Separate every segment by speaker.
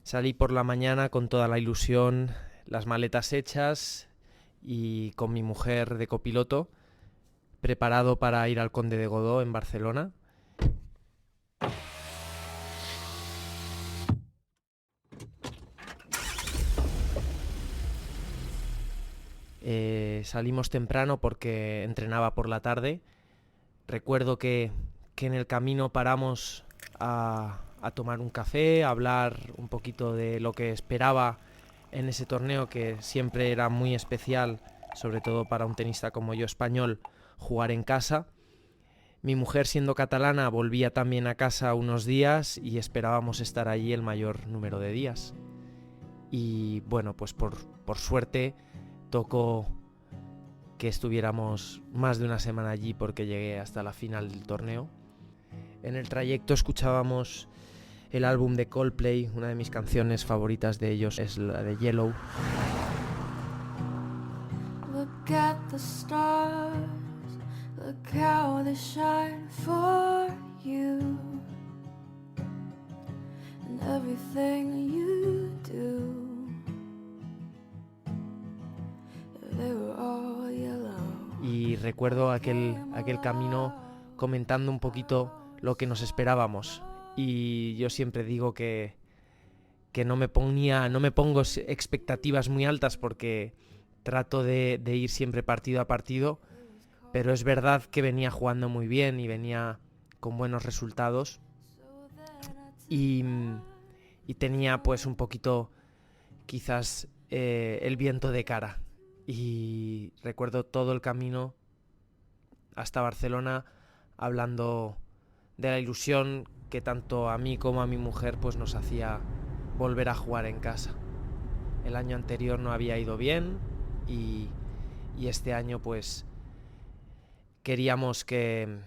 Speaker 1: Salí por la mañana con toda la ilusión, las maletas hechas y con mi mujer de copiloto, preparado para ir al Conde de Godó en Barcelona. Salimos temprano porque entrenaba por la tarde. Recuerdo que en el camino paramos a tomar un café, a hablar un poquito de lo que esperaba en ese torneo, que siempre era muy especial, sobre todo para un tenista como yo, español, jugar en casa. Mi mujer, siendo catalana, volvía también a casa unos días y esperábamos estar allí el mayor número de días. Y bueno, pues por suerte tocó que estuviéramos más de una semana allí porque llegué hasta la final del torneo. En el trayecto escuchábamos el álbum de Coldplay, una de mis canciones favoritas de ellos es la de Yellow.
Speaker 2: Look at the stars, look how they shine for you, and everything you do, they were all yellow.
Speaker 1: Y recuerdo aquel camino comentando un poquito lo que nos esperábamos. Y yo siempre digo que no me pongo expectativas muy altas porque trato de ir siempre partido a partido, pero es verdad que venía jugando muy bien y venía con buenos resultados y tenía pues un poquito quizás el viento de cara. Y recuerdo todo el camino hasta Barcelona hablando de la ilusión que tanto a mí como a mi mujer pues nos hacía volver a jugar en casa. El año anterior no había ido bien y este año pues queríamos que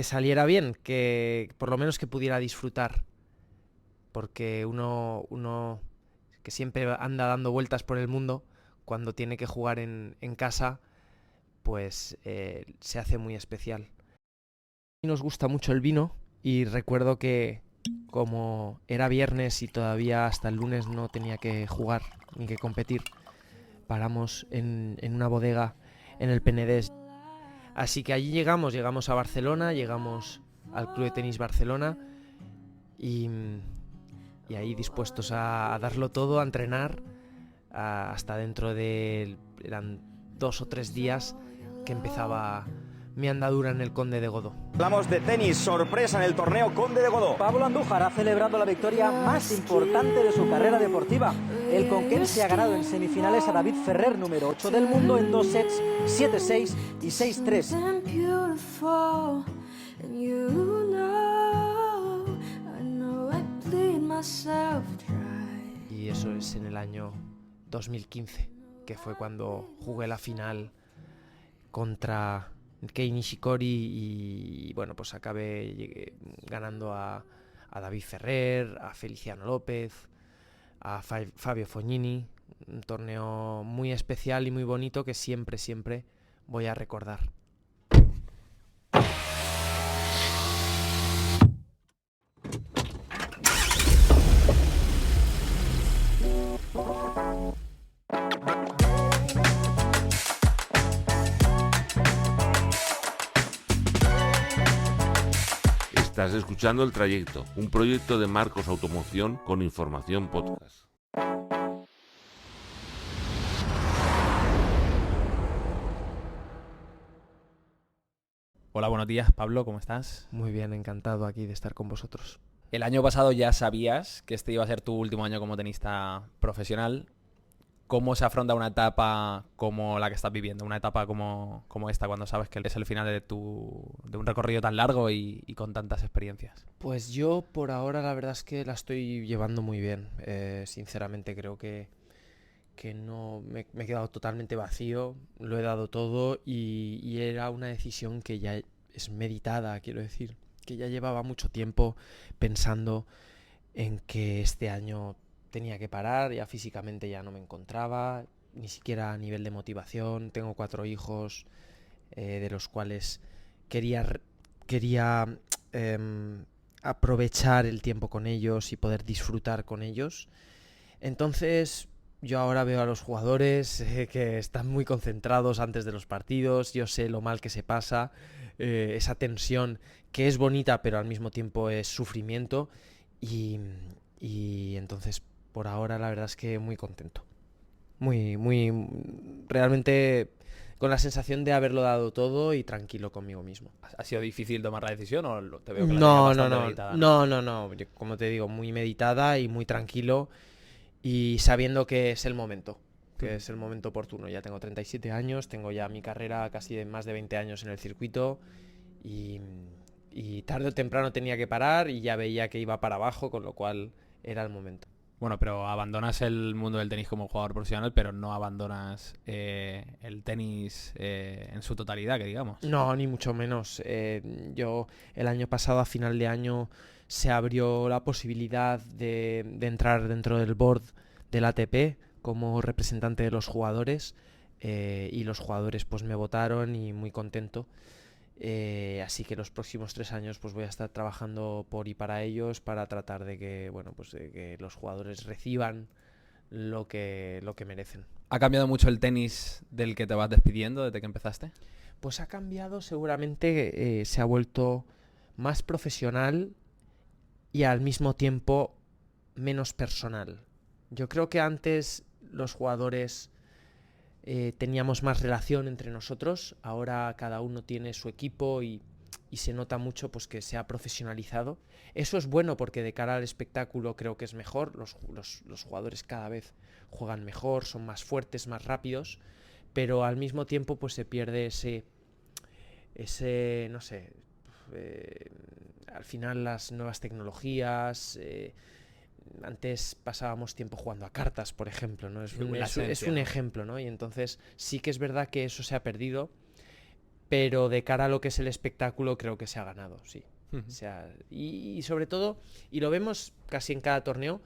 Speaker 1: saliera bien, que por lo menos que pudiera disfrutar, porque uno que siempre anda dando vueltas por el mundo, cuando tiene que jugar en casa, pues se hace muy especial. Y nos gusta mucho el vino y recuerdo que como era viernes y todavía hasta el lunes no tenía que jugar ni que competir, paramos en una bodega en el Penedès. Así que allí llegamos a Barcelona, llegamos al Club de Tenis Barcelona y ahí dispuestos a darlo todo, a entrenar, hasta dentro de eran 2 o 3 días que empezaba mi andadura en el Conde de Godó.
Speaker 3: Hablamos de tenis, sorpresa en el torneo Conde de Godó.
Speaker 4: Pablo Andújar ha celebrado la victoria más importante de su carrera deportiva. El conquense ha ganado en semifinales a David Ferrer, número 8 del mundo, en 2 sets, 7-6 y 6-3.
Speaker 1: Y eso es en el año 2015, que fue cuando jugué la final contra Kei Nishikori y bueno, pues acabé ganando a David Ferrer, a Feliciano López, a Fabio Fognini. Un torneo muy especial y muy bonito que siempre voy a recordar.
Speaker 5: Estás escuchando El Trayecto, un proyecto de Marcos Automoción con Información Podcast.
Speaker 6: Hola, buenos días, Pablo, ¿cómo estás?
Speaker 1: Muy bien, encantado aquí de estar con vosotros.
Speaker 6: El año pasado ya sabías que este iba a ser tu último año como tenista profesional. ¿Cómo se afronta una etapa como la que estás viviendo? Una etapa como esta, cuando sabes que es el final de un recorrido tan largo y con tantas experiencias.
Speaker 1: Pues yo por ahora la verdad es que la estoy llevando muy bien. Sinceramente creo que no me he quedado totalmente vacío, lo he dado todo y era una decisión que ya es meditada, quiero decir, que ya llevaba mucho tiempo pensando en que este año tenía que parar, ya físicamente ya no me encontraba, ni siquiera a nivel de motivación. Tengo 4 hijos, de los cuales quería aprovechar el tiempo con ellos y poder disfrutar con ellos. Entonces yo ahora veo a los jugadores que están muy concentrados antes de los partidos, yo sé lo mal que se pasa, esa tensión que es bonita pero al mismo tiempo es sufrimiento y entonces por ahora la verdad es que muy contento. Realmente con la sensación de haberlo dado todo y tranquilo conmigo mismo.
Speaker 6: ¿Ha sido difícil tomar la decisión o te veo que la tenías
Speaker 1: No,
Speaker 6: bastante meditada, ¿no?
Speaker 1: no. Como te digo, muy meditada y muy tranquilo y sabiendo que es el momento, que es el momento oportuno. Ya tengo 37 años, tengo ya mi carrera casi de más de 20 años en el circuito y tarde o temprano tenía que parar y ya veía que iba para abajo, con lo cual era el momento.
Speaker 6: Bueno, pero abandonas el mundo del tenis como jugador profesional, pero no abandonas el tenis en su totalidad, que digamos.
Speaker 1: No, ni mucho menos. Yo el año pasado, a final de año, se abrió la posibilidad de entrar dentro del board del ATP como representante de los jugadores y los jugadores pues me votaron y muy contento. Así que los próximos 3 años pues voy a estar trabajando por y para ellos para tratar de que, bueno, pues de que los jugadores reciban lo que merecen.
Speaker 6: ¿Ha cambiado mucho el tenis del que te vas despidiendo desde que empezaste?
Speaker 1: Pues ha cambiado, seguramente se ha vuelto más profesional y al mismo tiempo menos personal. Yo creo que antes los jugadores teníamos más relación entre nosotros, ahora cada uno tiene su equipo y se nota mucho pues que se ha profesionalizado. Eso es bueno porque de cara al espectáculo creo que es mejor, los jugadores cada vez juegan mejor, son más fuertes, más rápidos, pero al mismo tiempo pues se pierde ese no sé, al final las nuevas tecnologías, antes pasábamos tiempo jugando a cartas, por ejemplo, ¿no? Es un ejemplo, ¿no? Y entonces sí que es verdad que eso se ha perdido, pero de cara a lo que es el espectáculo creo que se ha ganado, sí. O sea, y sobre todo, y lo vemos casi en cada torneo,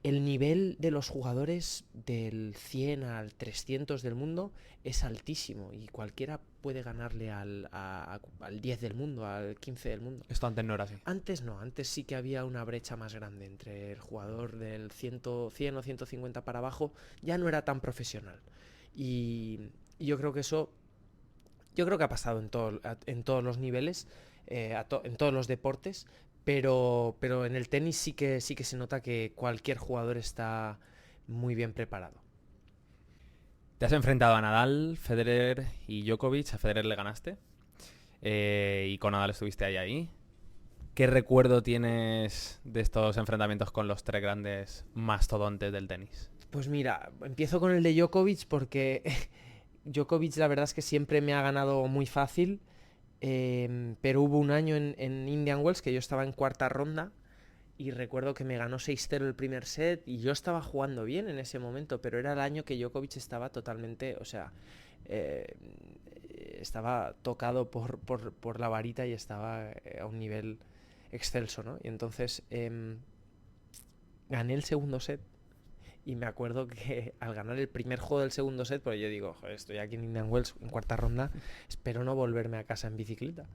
Speaker 1: el nivel de los jugadores del 100 al 300 del mundo es altísimo y cualquiera puede ganarle al 10 del mundo, al 15 del mundo.
Speaker 6: Esto antes no era así.
Speaker 1: Antes no, antes sí que había una brecha más grande entre el jugador del 100 o 150 para abajo, ya no era tan profesional. Y yo creo que eso, ha pasado en todos los niveles, en todos los deportes, pero en el tenis sí que se nota que cualquier jugador está muy bien preparado.
Speaker 6: Te has enfrentado a Nadal, Federer y Djokovic. A Federer le ganaste y con Nadal estuviste ahí. ¿Qué recuerdo tienes de estos enfrentamientos con los 3 grandes mastodontes del tenis?
Speaker 1: Pues mira, empiezo con el de Djokovic porque Djokovic la verdad es que siempre me ha ganado muy fácil. Pero hubo un año en Indian Wells que yo estaba en cuarta ronda y recuerdo que me ganó 6-0 el primer set y yo estaba jugando bien en ese momento, pero era el año que Djokovic estaba totalmente, o sea, estaba tocado por la varita y estaba a un nivel excelso, ¿no? Y entonces gané el segundo set. Y me acuerdo que al ganar el primer juego del segundo set, pues yo digo, joder, estoy aquí en Indian Wells en cuarta ronda, espero no volverme a casa en bicicleta.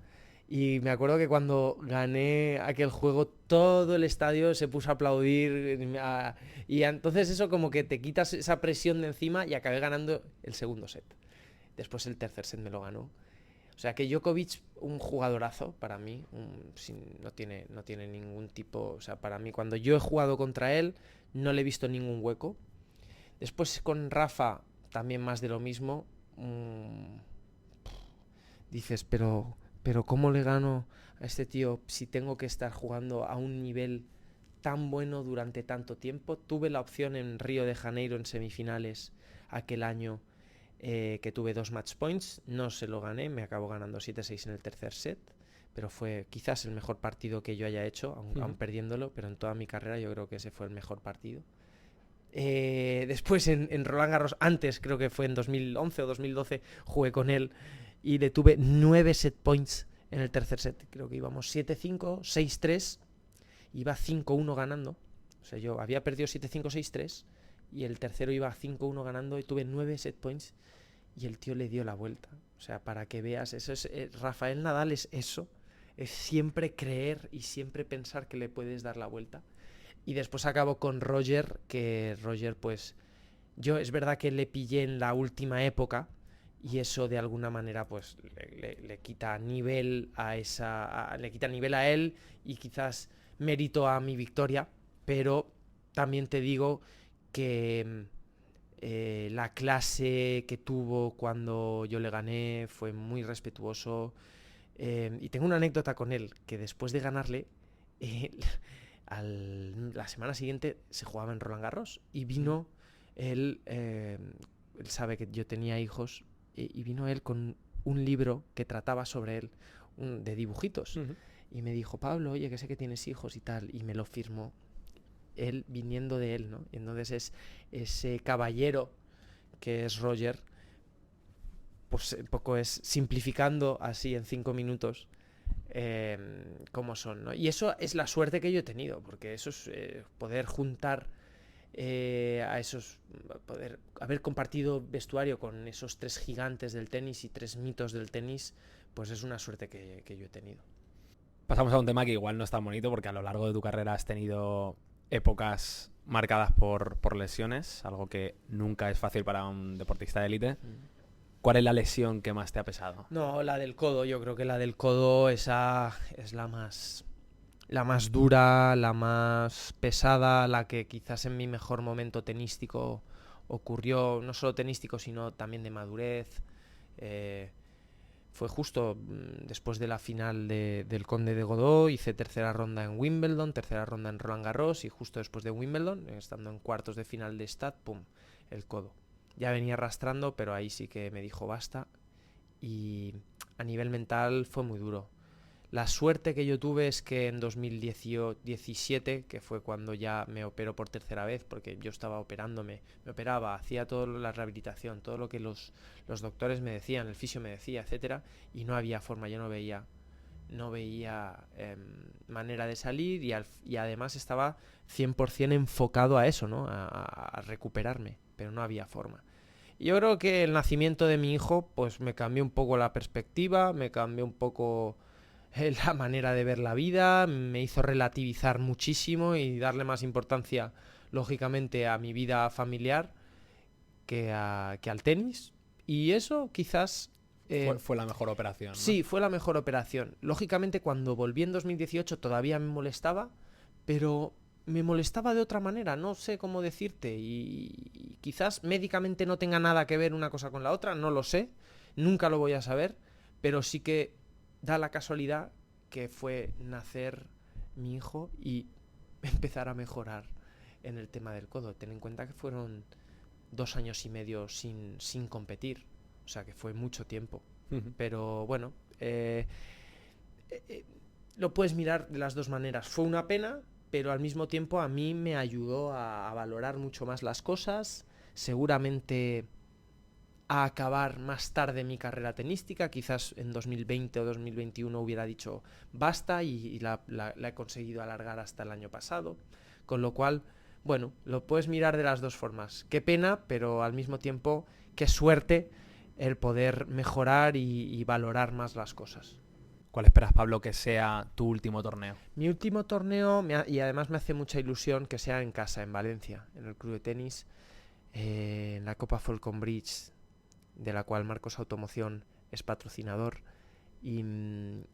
Speaker 1: Y me acuerdo que cuando gané aquel juego, todo el estadio se puso a aplaudir. Y entonces eso como que te quitas esa presión de encima y acabé ganando el segundo set. Después el tercer set me lo ganó. O sea que Djokovic, un jugadorazo para mí, no tiene ningún tipo... O sea, para mí cuando yo he jugado contra él, no le he visto ningún hueco. Después con Rafa, también más de lo mismo. Dices, pero ¿cómo le gano a este tío si tengo que estar jugando a un nivel tan bueno durante tanto tiempo? Tuve la opción en Río de Janeiro en semifinales aquel año que tuve 2 match points. No se lo gané, me acabo ganando 7-6 en el tercer set. Pero fue quizás el mejor partido que yo haya hecho, aun perdiéndolo, pero en toda mi carrera yo creo que ese fue el mejor partido. Después en Roland Garros, antes creo que fue en 2011 o 2012, jugué con él y le tuve 9 set points en el tercer set. Creo que íbamos 7-5, 6-3, iba 5-1 ganando. O sea, yo había perdido 7-5, 6-3 y el tercero iba 5-1 ganando y tuve 9 set points y el tío le dio la vuelta. O sea, para que veas, eso es Rafael Nadal es eso. Es siempre creer y siempre pensar que le puedes dar la vuelta. Y después acabo con Roger, que Roger, pues, yo es verdad que le pillé en la última época y eso de alguna manera, pues, le quita nivel a le quita nivel a él y quizás mérito a mi victoria, pero también te digo que la clase que tuvo cuando yo le gané fue muy respetuoso. Y tengo una anécdota con él, que después de ganarle, la semana siguiente se jugaba en Roland Garros y vino él sabe que yo tenía hijos, y vino él con un libro que trataba sobre él, de dibujitos. Y me dijo, Pablo, oye, que sé que tienes hijos y tal, y me lo firmó. Él viniendo de él, ¿no? Y entonces es ese caballero que es Roger, pues un poco es simplificando así en 5 minutos cómo son, ¿no? Y eso es la suerte que yo he tenido, porque eso es poder juntar a esos, poder haber compartido vestuario con esos 3 gigantes del tenis y 3 mitos del tenis, pues es una suerte que yo he tenido.
Speaker 6: Pasamos a un tema que igual no es tan bonito, porque a lo largo de tu carrera has tenido épocas marcadas por lesiones, algo que nunca es fácil para un deportista de élite. ¿Cuál es la lesión que más te ha pesado?
Speaker 1: No, la del codo. Yo creo que la del codo, esa es la más dura, la más pesada, la que quizás en mi mejor momento tenístico ocurrió, no solo tenístico, sino también de madurez. Fue justo después de la final del Conde de Godó. Hice tercera ronda en Wimbledon, tercera ronda en Roland Garros, y justo después de Wimbledon, estando en cuartos de final de Stade, ¡pum!, el codo. Ya venía arrastrando, pero ahí sí que me dijo basta, y a nivel mental fue muy duro. La suerte que yo tuve es que en 2017, que fue cuando ya me operó por tercera vez, porque yo estaba operándome, me operaba, hacía toda la rehabilitación, todo lo que los doctores me decían, el fisio me decía, etcétera, y no había forma, yo no veía manera de salir, y además estaba 100% enfocado a eso, ¿no? A recuperarme, pero no había forma. Y yo creo que el nacimiento de mi hijo pues me cambió un poco la perspectiva, me cambió un poco la manera de ver la vida, me hizo relativizar muchísimo y darle más importancia, lógicamente, a mi vida familiar que al tenis. Y eso quizás...
Speaker 6: fue la mejor operación, ¿no?
Speaker 1: Sí, fue la mejor operación. Lógicamente, cuando volví en 2018 todavía me molestaba, pero me molestaba de otra manera, no sé cómo decirte. Y quizás médicamente no tenga nada que ver una cosa con la otra, no lo sé, nunca lo voy a saber, pero sí que da la casualidad que fue nacer mi hijo y empezar a mejorar en el tema del codo. Ten en cuenta que fueron 2 años y medio sin competir, o sea que fue mucho tiempo. Pero bueno, lo puedes mirar de las dos maneras. Fue una pena, pero al mismo tiempo a mí me ayudó a valorar mucho más las cosas, seguramente a acabar más tarde mi carrera tenística. Quizás en 2020 o 2021 hubiera dicho basta, y la he conseguido alargar hasta el año pasado, con lo cual, bueno, lo puedes mirar de las dos formas. Qué pena, pero al mismo tiempo qué suerte el poder mejorar y valorar más las cosas.
Speaker 6: ¿Cuál esperas, Pablo, que sea tu último torneo?
Speaker 1: Mi último torneo, y además me hace mucha ilusión que sea en casa, en Valencia, en el club de tenis, en la Copa Falcon Bridge, de la cual Marcos Automoción es patrocinador, y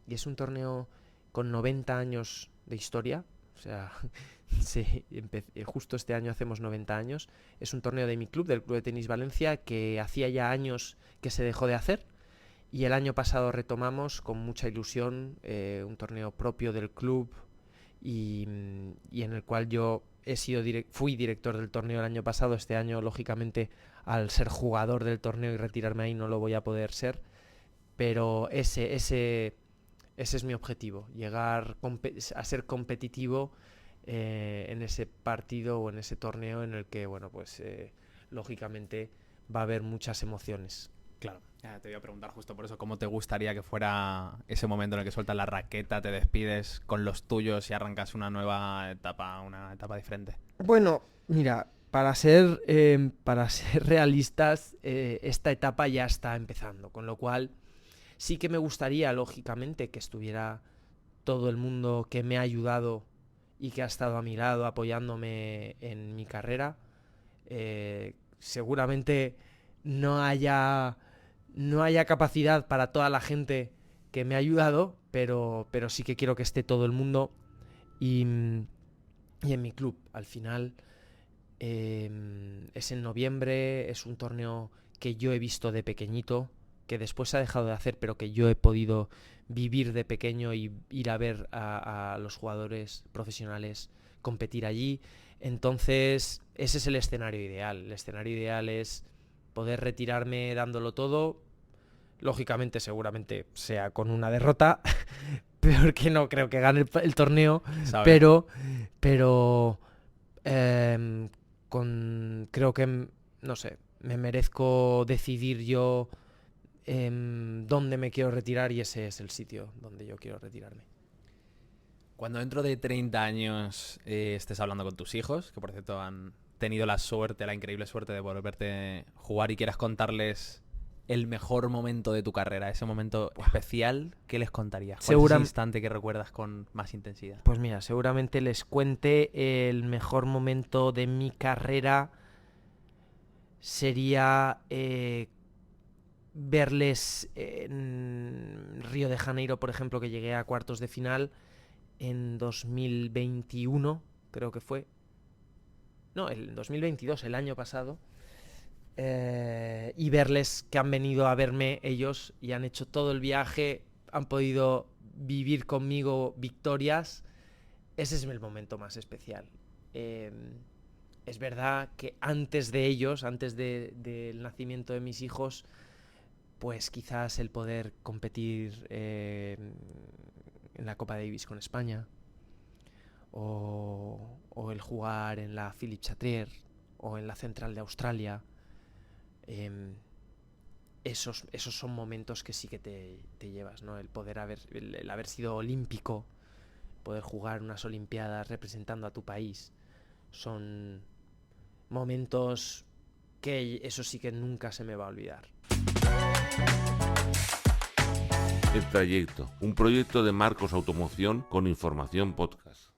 Speaker 1: es un torneo con 90 años de historia. O sea, justo este año hacemos 90 años. Es un torneo de mi club, del Club de Tenis Valencia, que hacía ya años que se dejó de hacer, y el año pasado retomamos con mucha ilusión, un torneo propio del club, y en el cual yo fui director del torneo el año pasado. Este año, lógicamente, al ser jugador del torneo y retirarme ahí, no lo voy a poder ser, pero ese es mi objetivo, llegar a ser competitivo en ese partido o en ese torneo en el que, bueno, pues lógicamente va a haber muchas emociones.
Speaker 6: Claro, te voy a preguntar justo por eso, ¿cómo te gustaría que fuera ese momento en el que sueltas la raqueta, te despides con los tuyos y arrancas una nueva etapa, una etapa diferente?
Speaker 1: Bueno, mira, para ser realistas, esta etapa ya está empezando, con lo cual sí que me gustaría, lógicamente, que estuviera todo el mundo que me ha ayudado y que ha estado a mi lado apoyándome en mi carrera. Seguramente no haya capacidad para toda la gente que me ha ayudado, pero sí que quiero que esté todo el mundo y en mi club. Al final es en noviembre, es un torneo que yo he visto de pequeñito, que después se ha dejado de hacer, pero que yo he podido vivir de pequeño y ir a ver a los jugadores profesionales competir allí. Entonces, ese es el escenario ideal. El escenario ideal es poder retirarme dándolo todo. Lógicamente, seguramente sea con una derrota, porque no creo que gane el torneo, pero creo que, no sé, me merezco decidir yo dónde me quiero retirar, y ese es el sitio donde yo quiero retirarme.
Speaker 6: Cuando dentro de 30 años estés hablando con tus hijos, que por cierto han tenido la increíble suerte de volverte a jugar, y quieras contarles el mejor momento de tu carrera, ese momento especial, ¿qué les contarías? ¿Cuál es ese instante que recuerdas con más intensidad?
Speaker 1: Pues mira, seguramente les cuente el mejor momento de mi carrera sería verles en Río de Janeiro, por ejemplo, que llegué a cuartos de final en 2021, creo que fue. No, el 2022, el año pasado. Y verles que han venido a verme ellos y han hecho todo el viaje, han podido vivir conmigo victorias. Ese es el momento más especial. Es verdad que antes de ellos, antes del nacimiento de mis hijos, pues quizás el poder competir en la Copa Davis con España, o el jugar en la Philippe Chatrier o en la Central de Australia. Esos son momentos que sí que te llevas, ¿no? El haber sido olímpico, poder jugar unas olimpiadas representando a tu país, son momentos que eso sí que nunca se me va a olvidar.
Speaker 5: El Trayecto, un proyecto de Marcos Automoción con Información Podcast.